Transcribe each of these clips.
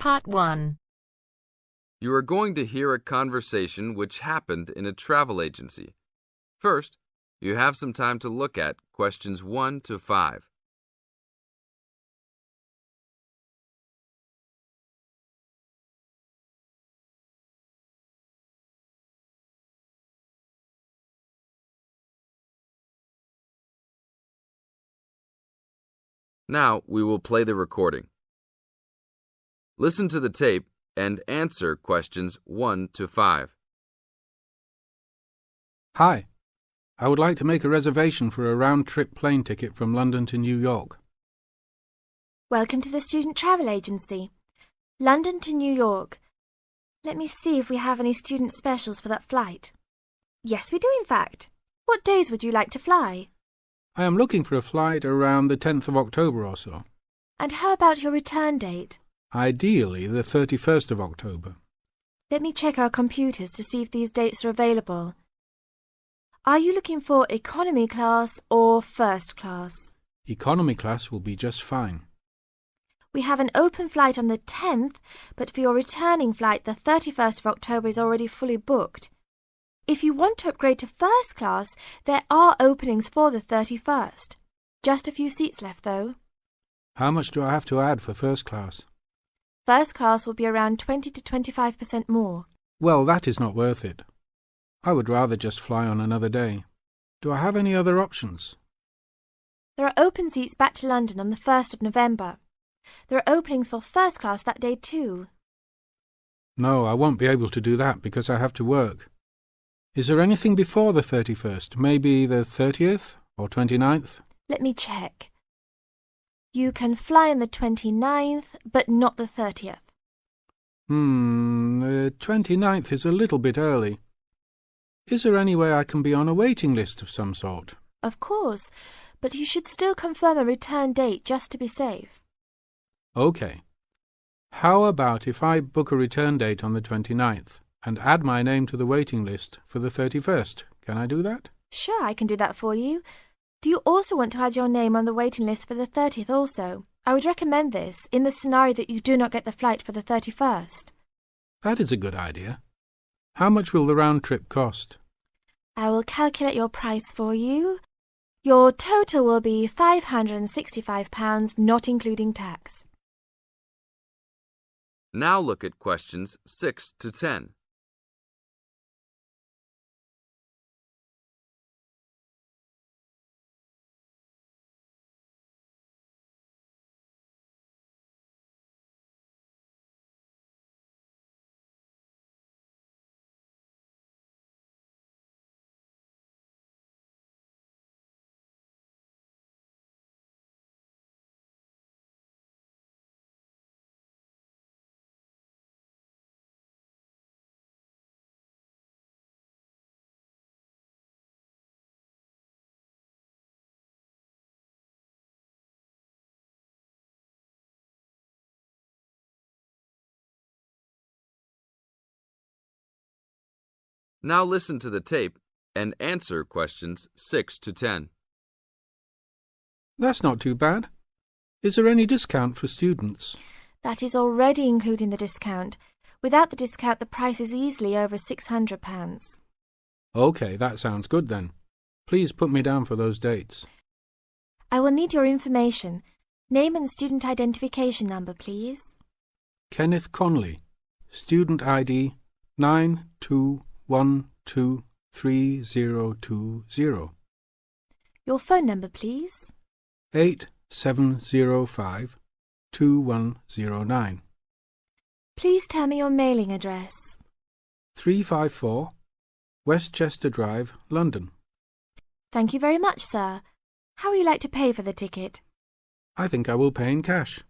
Part 1. You are going to hear a conversation which happened in a travel agency. First, you have some time to look at questions 1 to 5. Now we will play the recording. Listen to the tape and answer questions 1 to 5. Hi, I would like to make a reservation for a round-trip plane ticket from London to New York. Welcome to the Student Travel Agency. London to New York. Let me see if we have any student specials for that flight. Yes, we do in fact. What days would you like to fly? I am looking for a flight around the 10th of October or so. And how about your return date? Ideally, the 31st of October. Let me check our computers to see if these dates are available. Are you looking for economy class or first class? Economy class will be just fine. We have an open flight on the 10th, but for your returning flight, the 31st of October is already fully booked. If you want to upgrade to first class, there are openings for the 31st. Just a few seats left, though. How much do I have to add for first class? First class will be around 20 to 25% more. Well, that is not worth it. I would rather just fly on another day. Do I have any other options? There are open seats back to London on the 1st of November. There are openings for first class that day too. No, I won't be able to do that because I have to work. Is there anything before the 31st? Maybe the 30th or 29th? Let me check. You can fly on the 29th, but not the 30th. The 29th is a little bit early. Is there any way I can be on a waiting list of some sort? Of course, but you should still confirm a return date just to be safe. OK. How about if I book a return date on the 29th and add my name to the waiting list for the 31st? Can I do that? Sure, I can do that for you. Do you also want to add your name on the waiting list for the 30th also? I would recommend this in the scenario that you do not get the flight for the 31st. That is a good idea. How much will the round trip cost? I will calculate your price for you. Your total will be £565, not including tax. Now look at questions 6 to 10. Now listen to the tape and answer questions 6 to 10. That's not too bad. Is there any discount for students? That is already including the discount. Without the discount, the price is easily over £600. OK, that sounds good then. Please put me down for those dates. I will need your information. Name and student identification number, please. Kenneth Conley, student ID 921232020. Your phone number, please. 87052109. Please tell me your mailing address. 354 Westchester Drive, London. Thank you very much, sir. How would you like to pay for the ticket? I think I will pay in cash.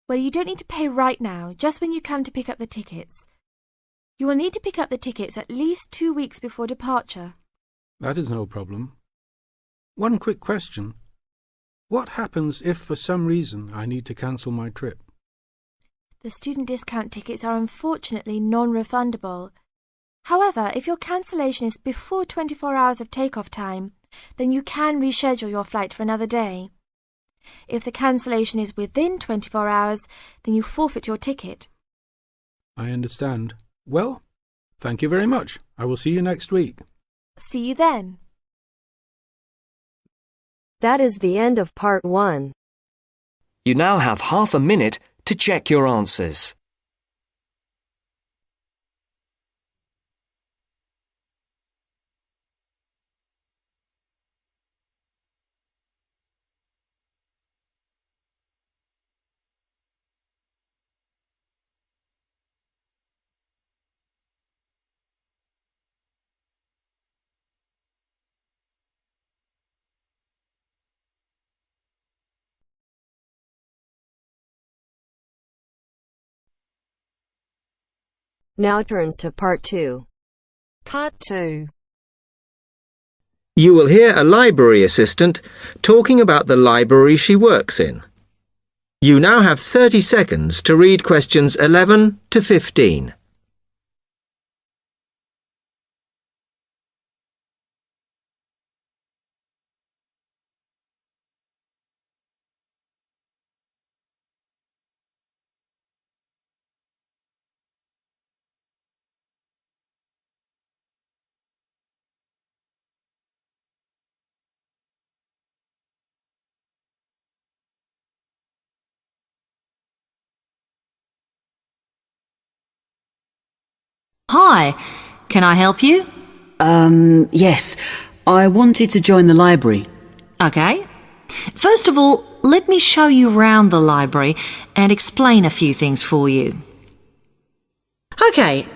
Well, you don't need to pay right now, just when you come to pick up the tickets. You will need to pick up the tickets at least 2 weeks before departure. That is no problem. One quick question. What happens if for some reason I need to cancel my trip? The student discount tickets are unfortunately non-refundable. However, if your cancellation is before 24 hours of takeoff time, then you can reschedule your flight for another day. If the cancellation is within 24 hours, then you forfeit your ticket. I understand. Well, thank you very much. I will see you next week. See you then. That is the end of part 1. You now have half a minute to check your answers. Now turns to part 2. Part 2. You will hear a library assistant talking about the library she works in. You now have 30 seconds to read questions 11 to 15. Hi, can I help you? Yes. I wanted to join the library. Okay. First of all, let me show you round the library and explain a few things for you. Okay,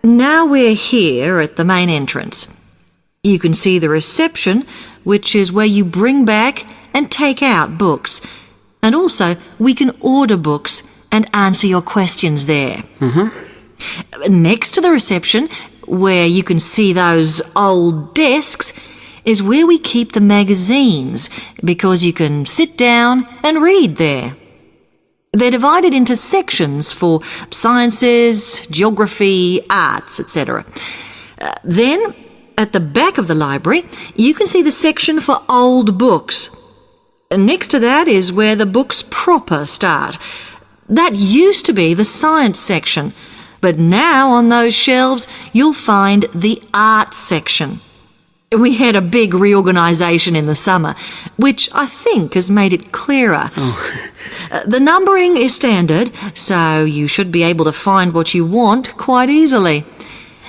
now we're here at the main entrance. You can see the reception, which is where you bring back and take out books. And also, we can order books and answer your questions there. Next to the reception, where you can see those old desks, is where we keep the magazines, because you can sit down and read there. They're divided into sections for sciences, geography, arts, etc. Then, at the back of the library, you can see the section for old books. Next to that is where the books proper start. That used to be the science section, but now on those shelves you'll find the art section. We had a big reorganisation in the summer, which I think has made it clearer. The numbering is standard, so you should be able to find what you want quite easily.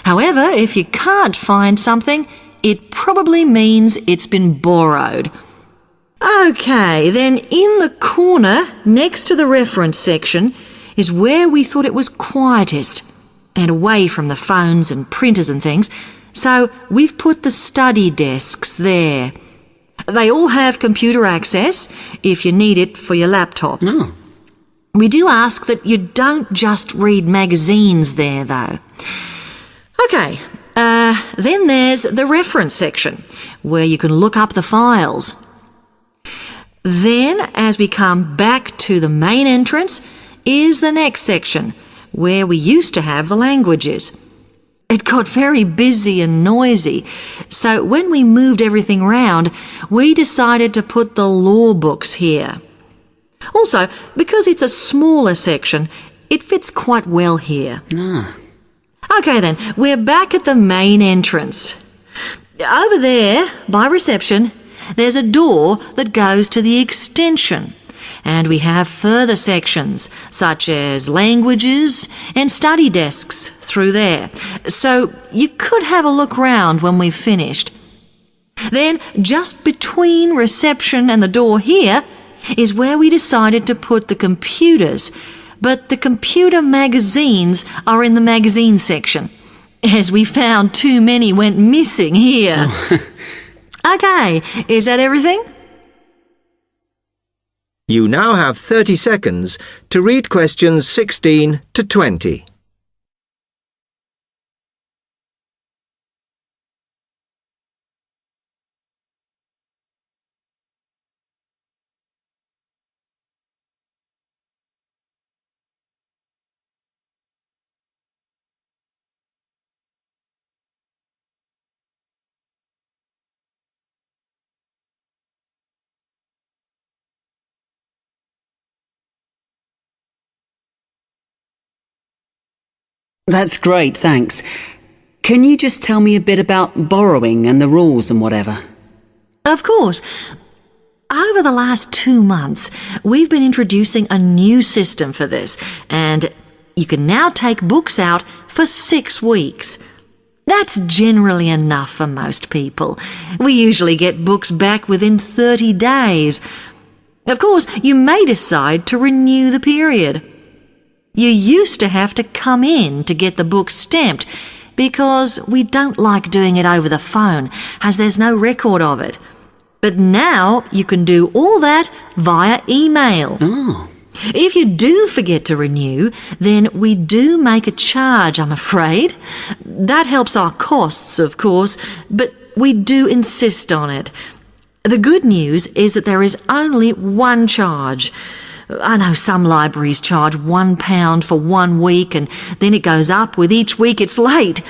However, if you can't find something, it probably means it's been borrowed. Okay, then in the corner next to the reference section is where we thought it was quietest and away from the phones and printers and things, so we've put the study desks there. They all have computer access if you need it for your laptop. We do ask that you don't just read magazines there, though. Okay, then there's the reference section, where you can look up the files. Then, as we come back to the main entrance, is the next section, where we used to have the languages. It got very busy and noisy, so when we moved everything round, we decided to put the law books here. Also, because it's a smaller section, it fits quite well here. Okay then, we're back at the main entrance. Over there, by reception, there's a door that goes to the extension, and we have further sections, such as languages and study desks through there, so you could have a look round when we've finished. Then, just between reception and the door here, is where we decided to put the computers, but the computer magazines are in the magazine section, as we found too many went missing here. Okay, is that everything? You now have 30 seconds to read questions 16 to 20. That's great, thanks. Can you just tell me a bit about borrowing and the rules and whatever? Of course. Over the last 2 months, we've been introducing a new system for this, and you can now take books out for 6 weeks. That's generally enough for most people. We usually get books back within 30 days. Of course, you may decide to renew the period. You used to have to come in to get the book stamped because we don't like doing it over the phone, as there's no record of it. But now you can do all that via email. Oh. If you do forget to renew, then we do make a charge, I'm afraid. That helps our costs, of course, but we do insist on it. The good news is that there is only one charge. I know some libraries charge £1 for 1 week and then it goes up with each week it's late.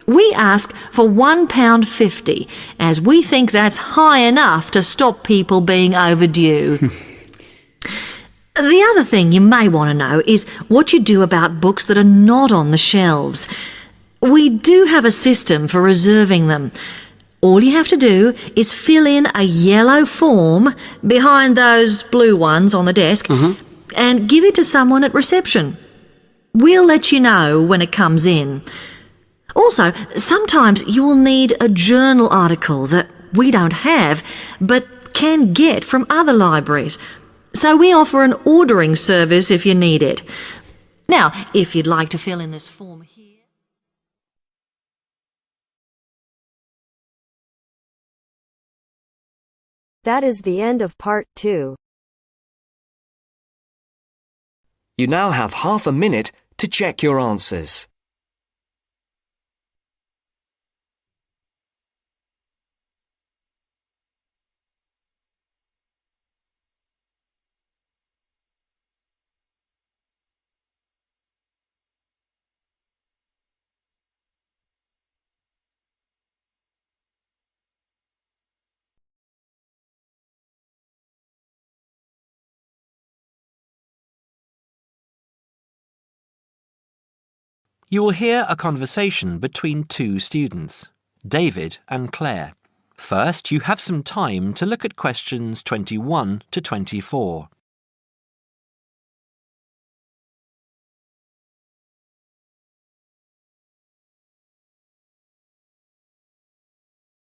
We ask for £1.50 as we think that's high enough to stop people being overdue. The other thing you may want to know is what you do about books that are not on the shelves. We do have a system for reserving them. All you have to do is fill in a yellow form behind those blue ones on the desk and give it to someone at reception. We'll let you know when it comes in. Also, sometimes you will need a journal article that we don't have but can get from other libraries. So we offer an ordering service if you need it. Now, if you'd like to fill in this form here. That is the end of part 2. You now have half a minute to check your answers. You will hear a conversation between 2 students, David and Claire. First, you have some time to look at questions 21 to 24.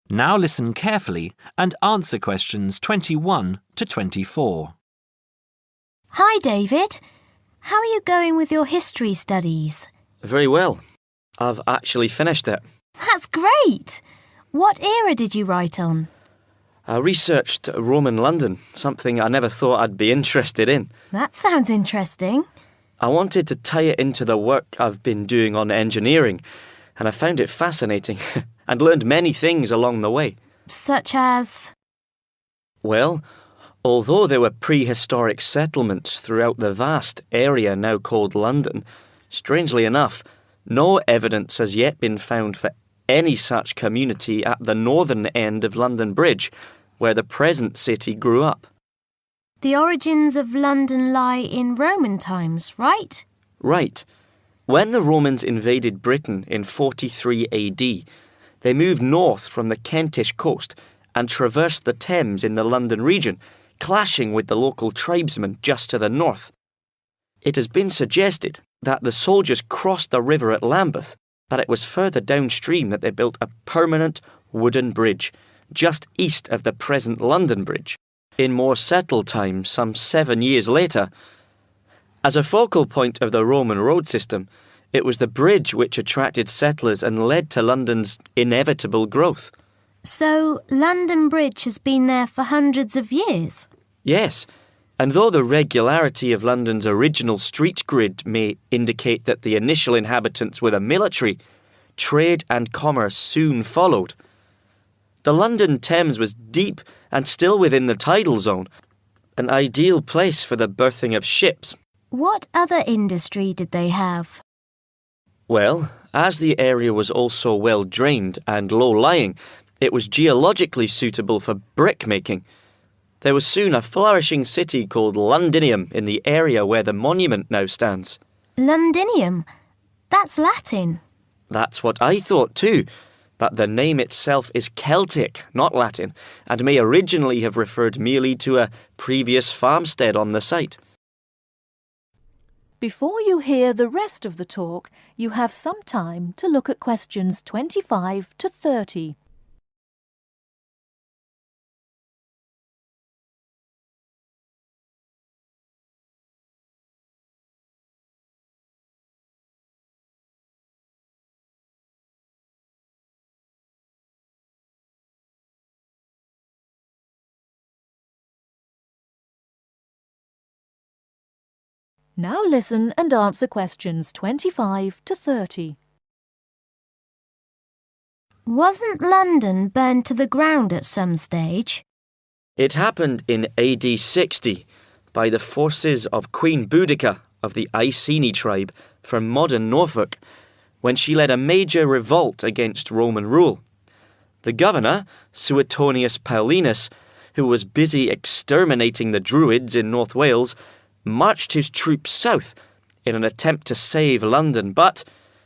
Now listen carefully and answer questions 21 to 24. Hi, David. How are you going with your history studies? Very well. I've actually finished it. That's great! What era did you write on? I researched Roman London, something I never thought I'd be interested in. That sounds interesting. I wanted to tie it into the work I've been doing on engineering, and I found it fascinating and learned many things along the way. Such as? Well, although there were prehistoric settlements throughout the vast area now called London, strangely enough, no evidence has yet been found for any such community at the northern end of London Bridge, where the present city grew up. The origins of London lie in Roman times, right? Right. When the Romans invaded Britain in 43 AD, they moved north from the Kentish coast and traversed the Thames in the London region, clashing with the local tribesmen just to the north. It has been suggested that the soldiers crossed the river at Lambeth, but it was further downstream that they built a permanent wooden bridge, just east of the present London Bridge, in more settled times some 7 years later. As a focal point of the Roman road system, it was the bridge which attracted settlers and led to London's inevitable growth. So, London Bridge has been there for hundreds of years? Yes. And though the regularity of London's original street grid may indicate that the initial inhabitants were the military, trade and commerce soon followed. The London Thames was deep and still within the tidal zone, an ideal place for the berthing of ships. What other industry did they have? Well, as the area was also well drained and low-lying, it was geologically suitable for brick-making. There was soon a flourishing city called Londinium in the area where the monument now stands. Londinium? That's Latin. That's what I thought too, but the name itself is Celtic, not Latin, and may originally have referred merely to a previous farmstead on the site. Before you hear the rest of the talk, you have some time to look at questions 25 to 30. Now listen and answer questions 25 to 30. Wasn't London burned to the ground at some stage? It happened in AD 60 by the forces of Queen Boudica of the Iceni tribe from modern Norfolk, when she led a major revolt against Roman rule. The governor, Suetonius Paulinus, who was busy exterminating the Druids in North Wales, marched his troops south in an attempt to save London, but,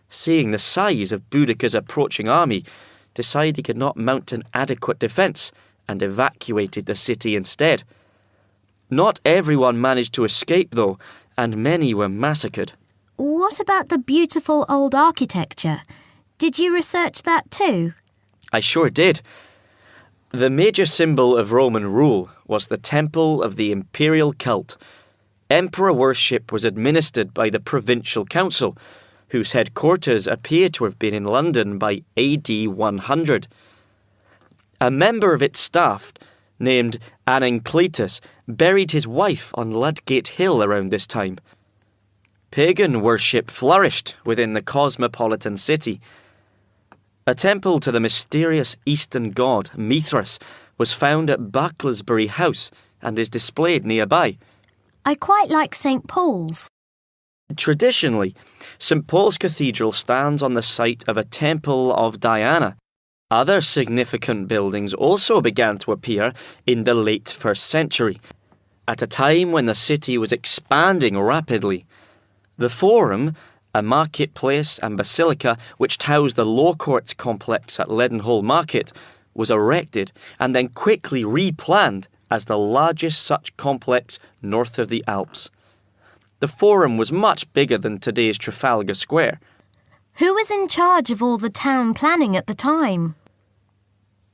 seeing the size of Boudica's approaching army, decided he could not mount an adequate defence and evacuated the city instead. Not everyone managed to escape, though, and many were massacred. What about the beautiful old architecture? Did you research that too? I sure did. The major symbol of Roman rule was the Temple of the Imperial Cult. Emperor worship was administered by the Provincial Council, whose headquarters appear to have been in London by AD 100. A member of its staff, named Anancletus, buried his wife on Ludgate Hill around this time. Pagan worship flourished within the cosmopolitan city. A temple to the mysterious Eastern god Mithras was found at Bucklersbury House and is displayed nearby. I quite like St. Paul's. Traditionally, St. Paul's Cathedral stands on the site of a temple of Diana. Other significant buildings also began to appear in the late 1st century, at a time when the city was expanding rapidly. The Forum, a marketplace and basilica which housed the Law Courts complex at Leadenhall Market, was erected and then quickly replanned as the largest such complex north of the Alps. The Forum was much bigger than today's Trafalgar Square. Who was in charge of all the town planning at the time?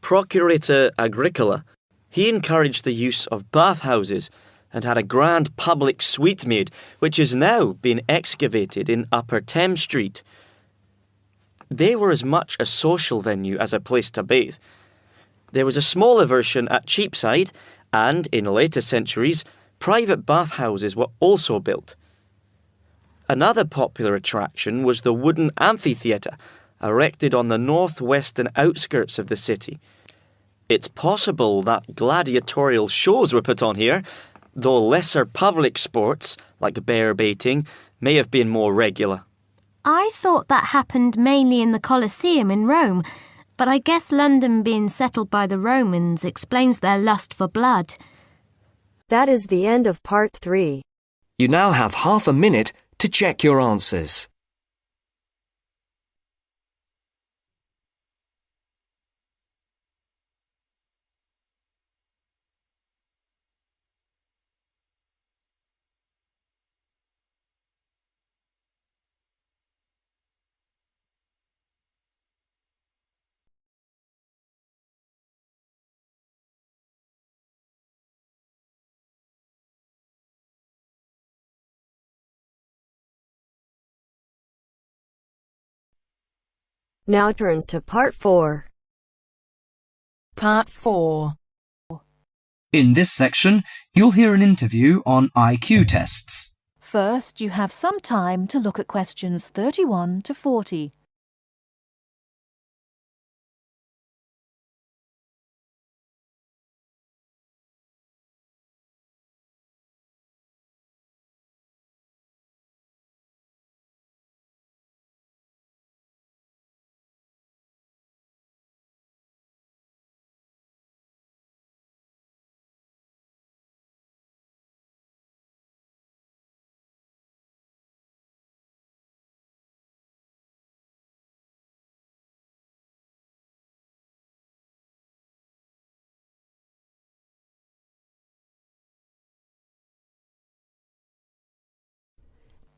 Procurator Agricola. He encouraged the use of bathhouses and had a grand public suite made, which has now been excavated in Upper Thames Street. They were as much a social venue as a place to bathe. There was a smaller version at Cheapside, and in later centuries, private bathhouses were also built. Another popular attraction was the wooden amphitheatre, erected on the northwestern outskirts of the city. It's possible that gladiatorial shows were put on here, though lesser public sports, like bear baiting, may have been more regular. I thought that happened mainly in the Colosseum in Rome, but I guess London being settled by the Romans explains their lust for blood. That is the end of part 3. You now have half a minute to check your answers. Now turns to part 4. Part 4. In this section, you'll hear an interview on IQ tests. First, you have some time to look at questions 31 to 40.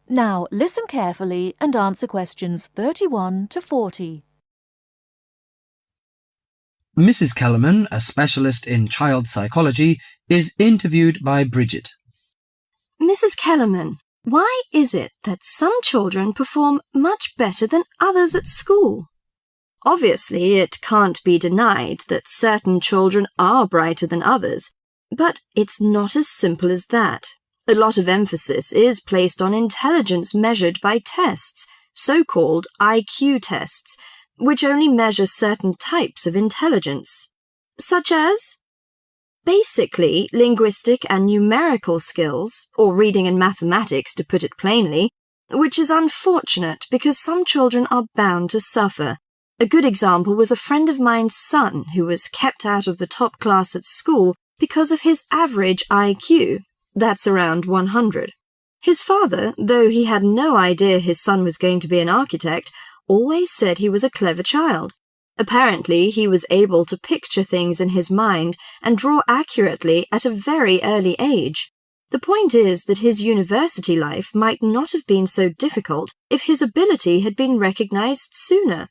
Now listen carefully and answer questions 31 to 40. Mrs. Kellerman, a specialist in child psychology, is interviewed by Bridget. Mrs. Kellerman, why is it that some children perform much better than others at school? Obviously, it can't be denied that certain children are brighter than others, but it's not as simple as that. A lot of emphasis is placed on intelligence measured by tests, so-called IQ tests, which only measure certain types of intelligence, such as basically linguistic and numerical skills, or reading and mathematics to put it plainly, which is unfortunate because some children are bound to suffer. A good example was a friend of mine's son who was kept out of the top class at school because of his average IQ. That's around 100. His father, though he had no idea his son was going to be an architect, always said he was a clever child. Apparently, he was able to picture things in his mind and draw accurately at a very early age. The point is that his university life might not have been so difficult if his ability had been recognized sooner.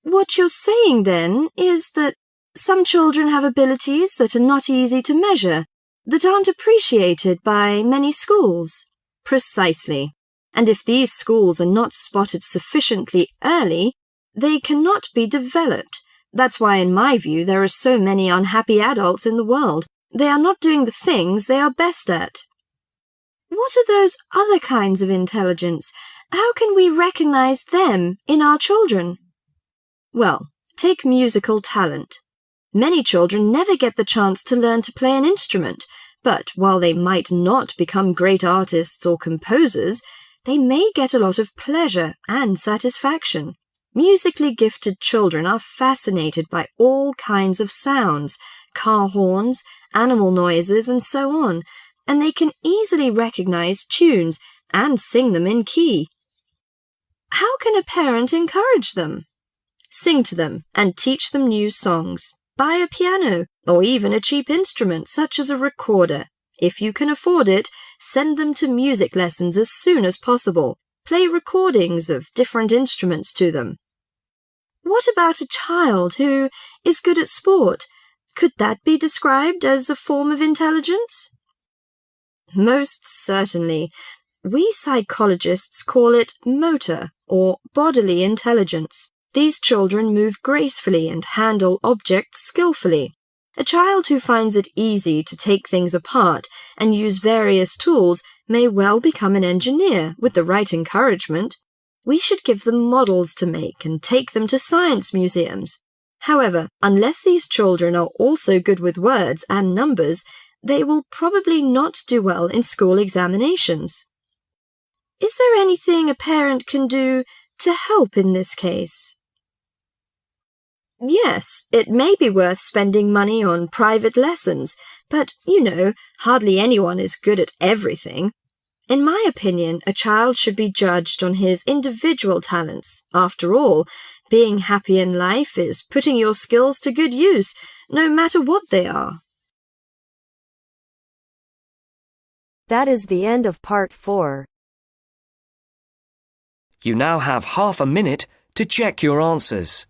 What you're saying, then, is that some children have abilities that are not easy to measure, that aren't appreciated by many schools. Precisely. And if these schools are not spotted sufficiently early, they cannot be developed. That's why, in my view, there are so many unhappy adults in the world. They are not doing the things they are best at. What are those other kinds of intelligence? How can we recognize them in our children? Well, take musical talent. Many children never get the chance to learn to play an instrument, but while they might not become great artists or composers, they may get a lot of pleasure and satisfaction. Musically gifted children are fascinated by all kinds of sounds, car horns, animal noises, and so on, and they can easily recognize tunes and sing them in key. How can a parent encourage them? Sing to them and teach them new songs. Buy a piano or even a cheap instrument such as a recorder. If you can afford it, send them to music lessons as soon as possible. Play recordings of different instruments to them. What about a child who is good at sport? Could that be described as a form of intelligence? Most certainly. We psychologists call it motor or bodily intelligence. These children move gracefully and handle objects skillfully. A child who finds it easy to take things apart and use various tools may well become an engineer with the right encouragement. We should give them models to make and take them to science museums. However, unless these children are also good with words and numbers, they will probably not do well in school examinations. Is there anything a parent can do to help in this case? Yes, it may be worth spending money on private lessons, but, hardly anyone is good at everything. In my opinion, a child should be judged on his individual talents. After all, being happy in life is putting your skills to good use, no matter what they are. That is the end of part 4. You now have half a minute to check your answers.